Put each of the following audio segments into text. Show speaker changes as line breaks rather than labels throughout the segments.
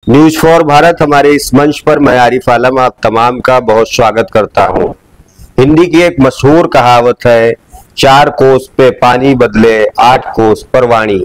News for Bharat हमारे इस मंच पर मैं आरिफ आलम आप तमाम का बहुत स्वागत करता हूं। हिंदी की एक मशहूर कहावत है, 4 कोस पे पानी बदले 8 कोस पर वाणी।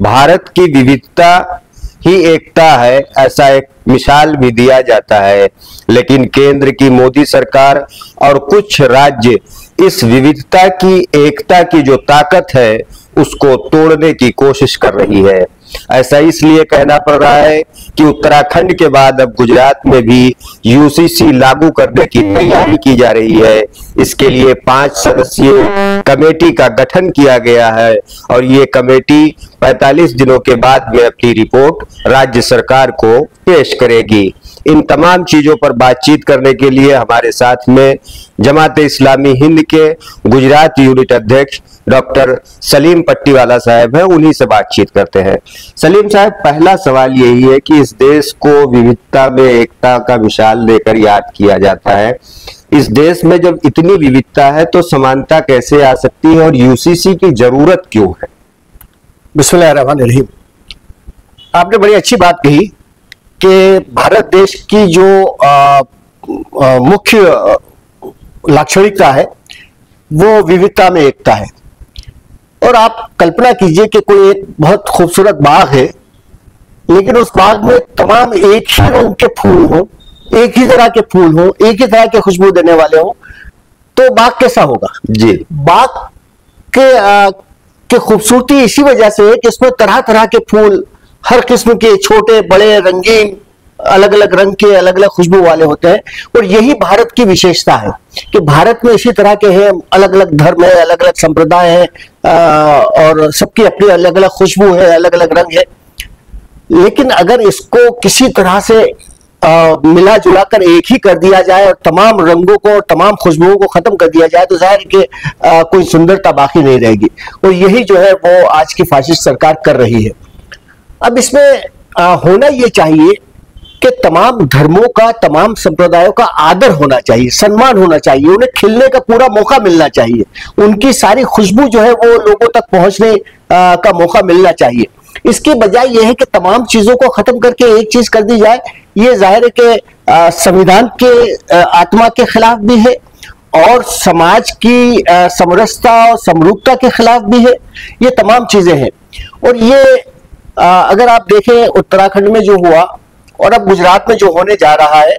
भारत की विविधता ही एकता है, ऐसा एक मिसाल भी दिया जाता है, लेकिन केंद्र की मोदी सरकार और कुछ राज्य इस विविधता की एकता की जो ताकत है उसको तोड़ने की कोशिश कर रही है। ऐसा इसलिए कहना पड़ रहा है कि उत्तराखंड के बाद अब गुजरात में भी यूसीसी लागू करने की तैयारी की जा रही है। इसके लिए 5 सदस्यीय कमेटी का गठन किया गया है और ये कमेटी 45 दिनों के बाद में अपनी रिपोर्ट राज्य सरकार को पेश करेगी। इन तमाम चीजों पर बातचीत करने के लिए हमारे साथ में जमात-ए-इस्लामी हिंद के गुजरात यूनिट अध्यक्ष डॉक्टर सलीम पट्टीवाला साहब हैं। उन्हीं से बातचीत करते हैं। सलीम साहब, पहला सवाल यही है कि इस देश को विविधता में एकता का मिसाल देकर याद किया जाता है। इस देश में जब इतनी विविधता है तो समानता कैसे आ सकती है और यूसीसी की जरूरत क्यों है?
बिस्मिल्लाहिर्रहमानिर्रहीम। आपने बड़ी अच्छी बात कही कि भारत देश की जो मुख्य लाक्षणिकता है वो विविधता में एकता है। और आप कल्पना कीजिए कि कोई एक बहुत खूबसूरत बाग है, लेकिन उस बाग में तमाम एक ही रंग के फूल हो, एक ही तरह के फूल हो, एक ही तरह के खुशबू देने वाले हो, तो बाग कैसा होगा? जी, बाग के खूबसूरती इसी वजह से है कि इसमें तरह तरह के फूल, हर किस्म के, छोटे बड़े, रंगीन, अलग अलग रंग के, अलग अलग खुशबू वाले होते हैं। और यही भारत की विशेषता है कि भारत में इसी तरह के हैं, अलग अलग धर्म है, अलग अलग संप्रदाय है, और सबकी अपनी अलग अलग खुशबू है, अलग अलग रंग है। लेकिन अगर इसको किसी तरह से मिला जुला कर एक ही कर दिया जाए और तमाम रंगों को, तमाम खुशबुओं को खत्म कर दिया जाए, तो जाहिर है कि कोई सुंदरता बाकी नहीं रहेगी। और यही जो है वो आज की फाशिस्ट सरकार कर रही है। अब इसमें होना ये चाहिए कि तमाम धर्मों का, तमाम संप्रदायों का आदर होना चाहिए, सम्मान होना चाहिए, उन्हें खिलने का पूरा मौका मिलना चाहिए, उनकी सारी खुशबू जो है वो लोगों तक पहुंचने का मौका मिलना चाहिए। इसके बजाय यह है कि तमाम चीजों को खत्म करके एक चीज कर दी जाए, ये जाहिर है कि संविधान के आत्मा के खिलाफ भी है और समाज की समरसता और समरूपता के खिलाफ भी है। ये तमाम चीजें हैं। और ये अगर आप देखें उत्तराखंड में जो हुआ और अब गुजरात में जो होने जा रहा है,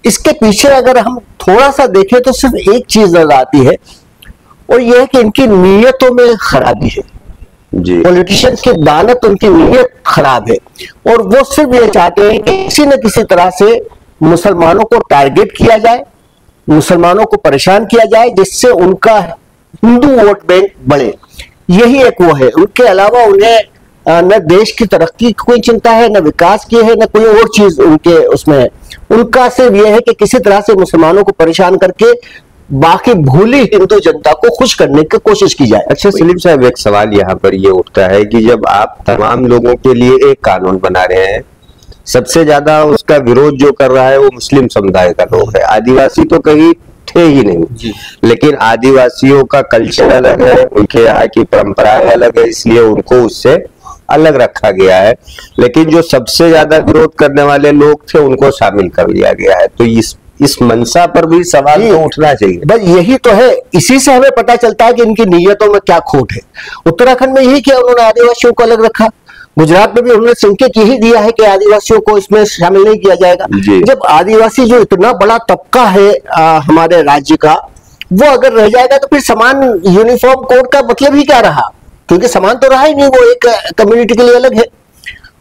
इसके पीछे अगर हम थोड़ा सा देखें तो सिर्फ एक चीज नजर आती है, और यह है कि इनकी नीयतों में खराबी है। पॉलिटिशियंस की दानत, उनकी नीयत खराब है और वो सिर्फ ये चाहते हैं कि किसी न किसी तरह से मुसलमानों को टारगेट किया जाए, मुसलमानों को परेशान किया जाए, जिससे उनका हिंदू वोट बैंक बढ़े। यही एक वो है। उनके अलावा उन्हें न देश की तरक्की की कोई चिंता है, न विकास की है, न कोई और चीज उनके उसमें है। उनका सिर्फ यह है कि किसी तरह से मुसलमानों को परेशान करके बाकी भूली हिंदू जनता को खुश करने की कोशिश की जाए।
अच्छा सलीम साहब, एक सवाल यहाँ पर ये उठता है कि जब आप तमाम लोगों के लिए एक कानून बना रहे हैं, सबसे ज्यादा उसका विरोध जो कर रहा है वो मुस्लिम समुदाय का लोग है। आदिवासी तो कहीं थे ही नहीं, लेकिन आदिवासियों का कल्चर अलग है, उनके यहाँ की परंपराएं अलग है, इसलिए उनको उससे अलग रखा गया है। लेकिन जो सबसे ज्यादा विरोध करने वाले लोग थे उनको शामिल कर लिया गया है। तो इस मंशा पर भी सवाल तो उठना चाहिए।
बस यही तो है, इसी से हमें पता चलता है कि इनकी नीयतों में क्या खोट है। उत्तराखंड में यही किया उन्होंने, आदिवासियों को अलग रखा। गुजरात में भी उन्होंने संकेत यही दिया है कि आदिवासियों को इसमें शामिल नहीं किया जाएगा। जब आदिवासी जो इतना बड़ा तबका है हमारे राज्य का, वो अगर रह जाएगा तो फिर समान यूनिफॉर्म कोड का मतलब ही क्या रहा? क्योंकि समान तो रहा ही नहीं, वो एक कम्युनिटी के लिए अलग है।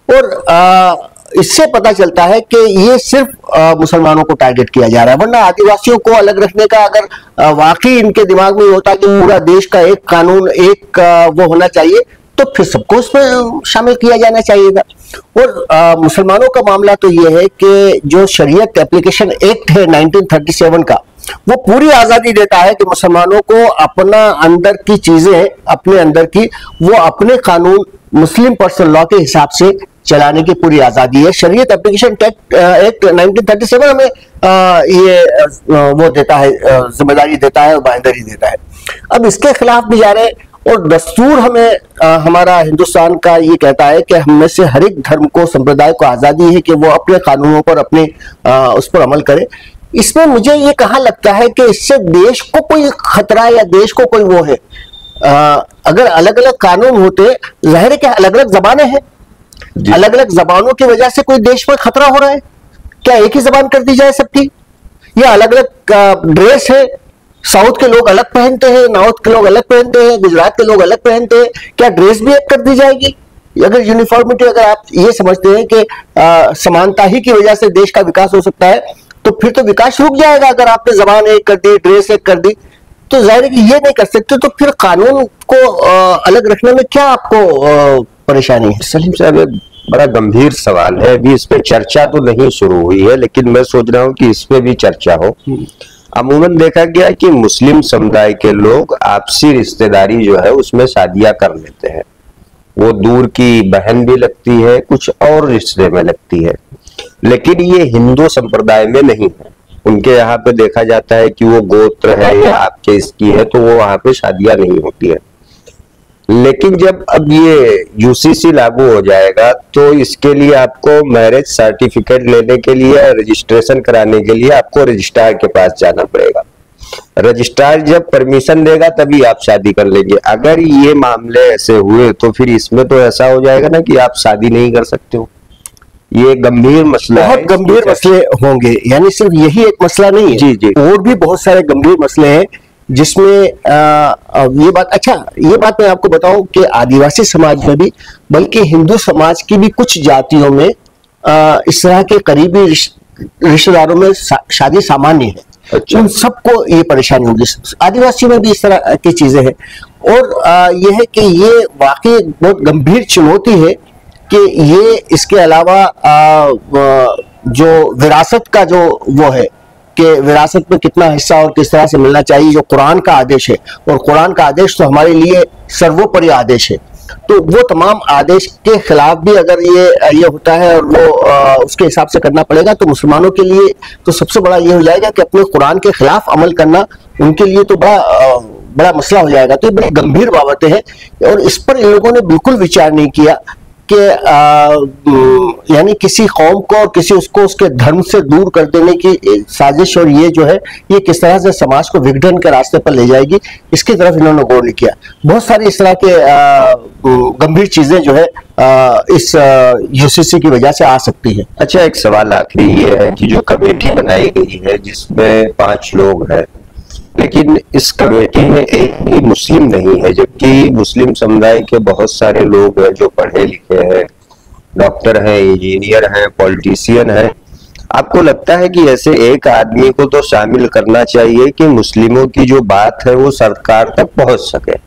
और इससे पता चलता है कि ये सिर्फ मुसलमानों को टारगेट किया जा रहा है, वरना आदिवासियों को अलग रखने का अगर वाकई इनके दिमाग में होता कि पूरा देश का एक कानून, एक वो होना चाहिए, तो फिर सबको उसमें शामिल किया जाना चाहिएगा। और मुसलमानों का मामला तो ये है कि जो शरीयत एप्लीकेशन एक्ट है 1937 का, वो पूरी आजादी देता है कि मुसलमानों को अपना अंदर की चीजें, अपने अंदर की वो अपने कानून मुस्लिम पर्सनल लॉ के हिसाब से चलाने की पूरी आजादी है। शरीयत एप्लीकेशन एक्ट 1937 हमें ये वो देता है, जिम्मेदारी देता है और बांयदरी देता है। अब इसके खिलाफ भी जा रहे हैं और दस्तूर हमें हमारा हिंदुस्तान का ये कहता है कि हम में से हर एक धर्म को, संप्रदाय को आजादी है कि वो अपने कानूनों पर, अपने उस पर अमल करे। इसमें मुझे ये कहाँ लगता है कि इससे देश को कोई खतरा या देश को कोई वो है। अगर अलग अलग कानून होते, जाहिर है कि अलग अलग जबानें हैं, अलग अलग जबानों की वजह से कोई देश पर खतरा हो रहा है? क्या एक ही जबान कर दी जाए सबकी? या अलग अलग ड्रेस है, साउथ के लोग अलग पहनते हैं, नॉर्थ के लोग अलग पहनते हैं, गुजरात के लोग अलग पहनते हैं, क्या ड्रेस भी एक कर दी जाएगी? अगर यूनिफॉर्मिटी, अगर आप ये समझते हैं कि समानता ही की वजह से देश का विकास हो सकता है, तो फिर तो विकास रुक जाएगा। अगर आपने जबान एक कर दी, ड्रेस एक कर दी, तो जाहिर है कि ये नहीं कर सकते, तो फिर कानून को अलग रखने में क्या आपको परेशानी है?
सलीम साहब, एक बड़ा गंभीर सवाल है। अभी इस पे चर्चा तो नहीं शुरू हुई है, लेकिन मैं सोच रहा हूँ कि इस पे भी चर्चा हो। अमूमन देखा गया कि मुस्लिम समुदाय के लोग आपसी रिश्तेदारी जो है उसमें शादियां कर लेते हैं। वो दूर की बहन भी लगती है, कुछ और रिश्ते में लगती है, लेकिन ये हिंदू संप्रदाय में नहीं है। उनके यहाँ पे देखा जाता है कि वो गोत्र है या आपके इसकी है, तो वो वहां पे शादियां नहीं होती है। लेकिन जब अब ये यूसीसी लागू हो जाएगा, तो इसके लिए आपको मैरिज सर्टिफिकेट लेने के लिए, रजिस्ट्रेशन कराने के लिए आपको रजिस्ट्रार के पास जाना पड़ेगा। रजिस्ट्रार जब परमिशन देगा तभी आप शादी कर लेंगे। अगर ये मामले ऐसे हुए तो फिर इसमें तो ऐसा हो जाएगा ना कि आप शादी नहीं कर सकते हो। ये गंभीर मसला है,
बहुत गंभीर मसले होंगे। यानी सिर्फ यही एक मसला नहीं है,
जी जी,
और भी बहुत सारे गंभीर मसले हैं जिसमें ये बात, अच्छा ये बात मैं आपको बताऊं कि आदिवासी समाज में भी, बल्कि हिंदू समाज की भी कुछ जातियों में इस तरह के करीबी रिश्तेदारों में शादी सामान्य है।
अच्छा।
उन सबको ये परेशानी होगी। आदिवासी में भी इस तरह की चीजें हैं, और ये है कि ये वाकई बहुत गंभीर चुनौती है कि ये, इसके अलावा जो विरासत का जो वो है कि विरासत में कितना हिस्सा और किस तरह से मिलना चाहिए, जो कुरान का आदेश है, और कुरान का आदेश तो हमारे लिए सर्वोपरि आदेश है, तो वो तमाम आदेश के खिलाफ भी अगर ये होता है और वो उसके हिसाब से करना पड़ेगा, तो मुसलमानों के लिए तो सबसे बड़ा ये हो जाएगा कि अपने कुरान के खिलाफ अमल करना उनके लिए तो बड़ा मसला हो जाएगा। तो ये बड़ी गंभीर बाबतें हैं, और इस पर इन लोगों ने बिल्कुल विचार नहीं किया कि यानी किसी कौम को और किसी उसको उसके धर्म से दूर कर देने की साजिश, और ये जो है ये किस तरह से समाज को विघटन के रास्ते पर ले जाएगी, इसकी तरफ इन्होंने गौर नहीं किया। बहुत सारी इस तरह के गंभीर चीजें जो है इस यूसीसी की वजह से आ सकती है।
अच्छा, एक सवाल आखिरी ये है कि जो कमेटी बनाई गई है जिसमें 5 लोग हैं, लेकिन इस कमेटी में एक भी मुस्लिम नहीं है, जबकि मुस्लिम समुदाय के बहुत सारे लोग हैं जो पढ़े लिखे हैं, डॉक्टर हैं, इंजीनियर हैं, पॉलिटिशियन हैं। आपको लगता है कि ऐसे एक आदमी को तो शामिल करना चाहिए कि मुस्लिमों की जो बात है वो सरकार तक पहुंच सके?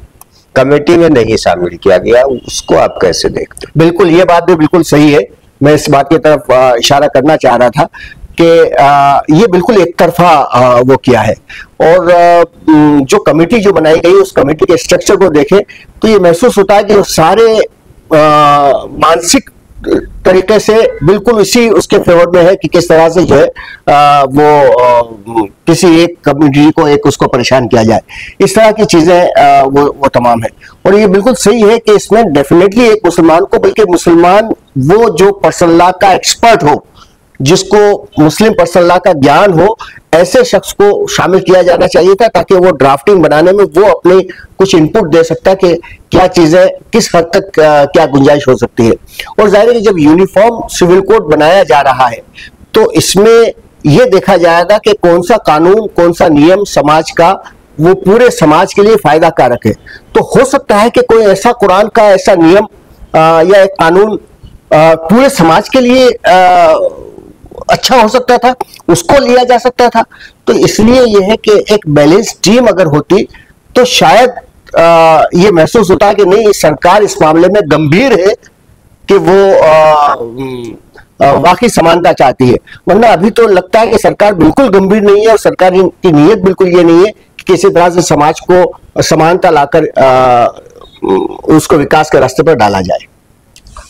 कमेटी में नहीं शामिल किया गया, उसको आप कैसे देखते हैं?
बिल्कुल, ये बात भी बिल्कुल सही है। मैं इस बात की तरफ इशारा करना चाह रहा था कि ये बिल्कुल एक तरफा वो किया है, और जो कमेटी जो बनाई गई, उस कमेटी के स्ट्रक्चर को देखें तो ये महसूस होता है कि वो सारे मानसिक तरीके से बिल्कुल इसी उसके फेवर में है कि किस तरह से जो है वो किसी एक कम्युनिटी को एक उसको परेशान किया जाए। इस तरह की चीजें वो तमाम है, और ये बिल्कुल सही है कि इसमें डेफिनेटली एक मुसलमान को, बल्कि मुसलमान वो जो पर्सनल लॉ का एक्सपर्ट हो, जिसको मुस्लिम पर्सनल लॉ का ज्ञान हो, ऐसे शख्स को शामिल किया जाना चाहिए था, ताकि वो ड्राफ्टिंग बनाने में वो अपने कुछ इनपुट दे सकता कि क्या चीजें किस हद तक क्या गुंजाइश हो सकती है। और जाहिर है कि जब यूनिफॉर्म सिविल कोड बनाया जा रहा है, तो इसमें यह देखा जाएगा कि कौन सा कानून, कौन सा नियम समाज का वो पूरे समाज के लिए फायदा कारक है। तो हो सकता है कि कोई ऐसा कुरान का ऐसा नियम या एक कानून पूरे समाज के लिए अच्छा हो सकता था, उसको लिया जा सकता था। तो इसलिए यह है कि एक बैलेंस टीम अगर होती तो शायद ये महसूस होता है कि नहीं, सरकार इस मामले में गंभीर है कि वो वाकई समानता चाहती है। वरना अभी तो लगता है कि सरकार बिल्कुल गंभीर नहीं है, और सरकार की नीयत बिल्कुल ये नहीं है कि किसी तरह से समाज को समानता लाकर उसको विकास के रास्ते पर डाला जाए।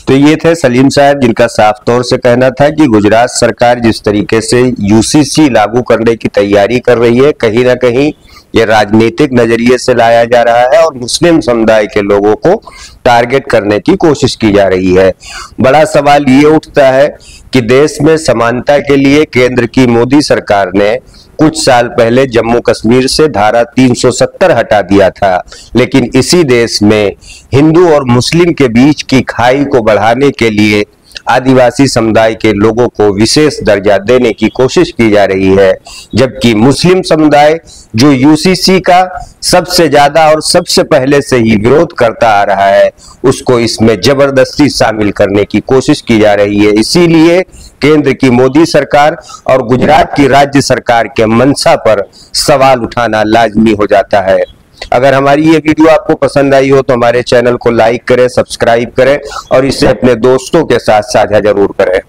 तो ये थे सलीम साहब, जिनका साफ तौर से कहना था कि गुजरात सरकार जिस तरीके से यूसीसी लागू करने की तैयारी कर रही है, कहीं ना कहीं ये राजनीतिक नजरिए से लाया जा रहा है और मुस्लिम समुदाय के लोगों को टारगेट करने की कोशिश की जा रही है। बड़ा सवाल ये उठता है कि देश में समानता के लिए केंद्र की मोदी सरकार ने कुछ साल पहले जम्मू कश्मीर से धारा 370 हटा दिया था, लेकिन इसी देश में हिंदू और मुस्लिम के बीच की खाई को बढ़ाने के लिए आदिवासी समुदाय के लोगों को विशेष दर्जा देने की कोशिश की जा रही है, जबकि मुस्लिम समुदाय जो यूसीसी का सबसे ज्यादा और सबसे पहले से ही विरोध करता आ रहा है, उसको इसमें जबरदस्ती शामिल करने की कोशिश की जा रही है। इसीलिए केंद्र की मोदी सरकार और गुजरात की राज्य सरकार के मंशा पर सवाल उठाना लाजमी हो जाता है। अगर हमारी ये वीडियो आपको पसंद आई हो तो हमारे चैनल को लाइक करें, सब्सक्राइब करें और इसे अपने दोस्तों के साथ साझा जरूर करें।